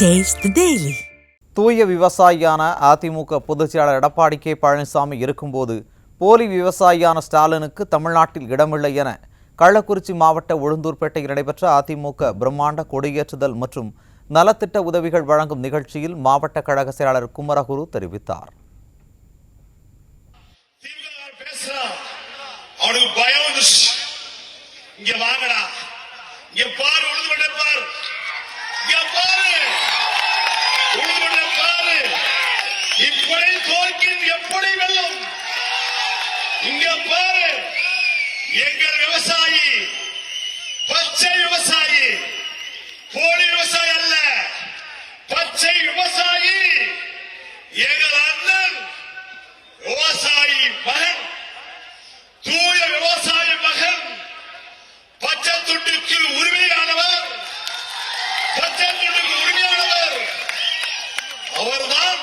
Taste the Daily. தூய விவசாயியான அதிமுக பொதுச்செயலாளர் Edappadi K Palaniswami இருக்கும்போது போலி விவசாயியான ஸ்டாலினுக்கு தமிழ்நாட்டில் இடமில்லை என கள்ளக்குறிச்சி மாவட்ட உளுந்தூர்பேட்டையில் நடைபெற்ற அதிமுக பிரம்மாண்ட கொடியேற்றுதல் மற்றும் நலத்திட்ட உதவிகள் வழங்கும் நிகழ்ச்சியில் மாவட்ட கழக செயலாளர் குமரகுரு தெரிவித்தார். இப்படி தோற்கின் எப்படி வெல்லும்? இங்க பாரு, எங்கள் விவசாயி பச்சை விவசாயி, போலி விவசாயி அல்ல, பச்சை விவசாயி. எங்கள் அண்ணன் விவசாயி மகன், தூய விவசாயி மகன், பச்சை துண்டுக்கு உரிமையானவர், பச்சை துண்டுக்கு உரிமையானவர். அவர்தான்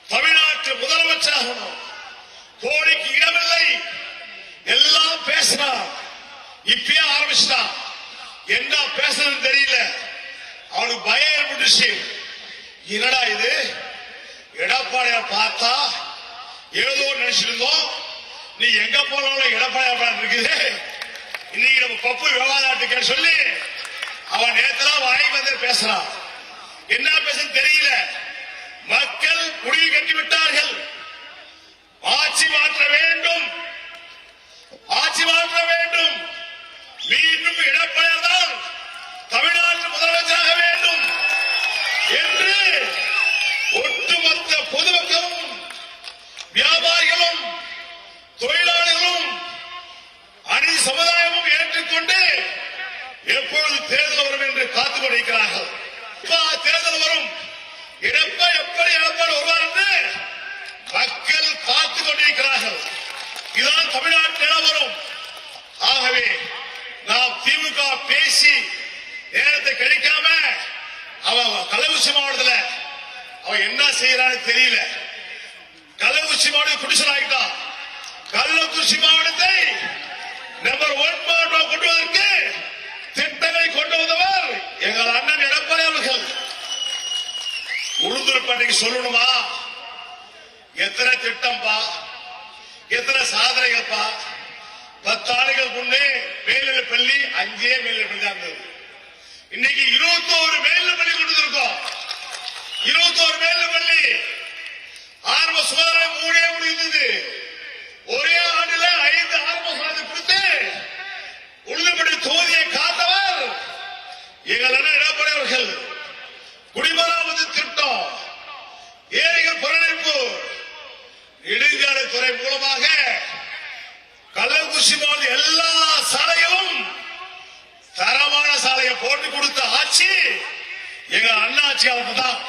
தமிழ்நாட்டு முதலமைச்சராகணும். கோடிக்கு இடமில்லை, எல்லாம் பேசினான். இப்பயே ஆரம்பிச்சிட்டான். என்ன பேசுறது தெரியல. அவனுக்கு பயம் ஏற்பட்டுச்சு. என்னடா இது, எடப்பாடிய பார்த்தா ஏதோ நினைச்சிருந்தோம். நீ எங்க போனாலும் எடப்பாடியா இருக்குது. இன்னைக்கு நம்ம பப்பு விவாதாட்டுக்கு சொல்லி அவன் நேரத்தில் வாங்கி வந்து பேசுறான். என்ன பேசுறது தெரியல. மக்கள் முடிவு கட்டிவிட்டார்கள். ஆட்சி மாற்ற வேண்டும், ஆட்சி மாற்ற வேண்டும். மீண்டும் எடப்பாடியார் தான் தமிழ்நாட்டு முதலமைச்சராக வேண்டும் என்று ஒட்டுமொத்த பொதுமக்களும், வியாபாரிகளும், தொழிலாளிகளும், அனைத்து சமுதாயமும் ஏற்றுக்கொண்டு எப்பொழுது தேர்தல் வரும் என்று காத்துக் கொண்டிருக்கிறார்கள். தேர்தல் வரும், எப்படி எடப்பாடி வருவார் என்று மக்கள் காத்துக் கொண்டிருக்கிறார்கள். இதுதான் தமிழ்நாட்டு நிலவரம். ஆகவே நாம் திமுக பேசி நேரத்தை கழிக்காம அவன் கள்ளக்குறிச்சி மாவட்டத்தில் அவன் என்ன செய்யறான்னு தெரியல. கள்ளக்குறிச்சி மாவட்டம் குடிசல் ஆகிட்டான். கள்ளக்குறிச்சி மாவட்டத்தை நம்பர் 1 மாவட்டம் கொண்டு வருவதற்கு திட்டங்களை கொண்டு வந்தவர் எங்கள் அண்ணன் எடப்பாடி அவர்கள். உளுந்தூர்பேட்டைக்கு சொல்லணுமா? எத்தனை திட்டம்பா, எத்தனை சாதனைகள்பா. 10 ஆண்டுகள் முன்னே மேல்நிலைப் பள்ளி 5 மேல்நிலைப் பள்ளி தான் இருந்தது. இன்னைக்கு 21 மேல்நிலைப் பள்ளி கொண்டு இருக்கோம். 21 மேல்நிலைப் பள்ளி. ஆரம்ப சுகாதார 3 முடிந்தது. ஒரே ஆண்டில் 5 ஆரம்ப சுகாதாரம் கொடுத்து உளுந்தூர்பேட்டை தொகுதியை காத்தவர் எங்கள் அண்ணன் எடப்பாடி அவர்கள். குடிமராமத்து திட்டம், ஏரிகள் புறநமைப்பு, நெடுஞ்சாலைத்துறை மூலமாக கள்ளக்குறிச்சி மாவட்ட எல்லா சாலைகளும் தரமான சாலையை போட்டு கொடுத்த ஆட்சி எங்க அண்ணாட்சி தான்.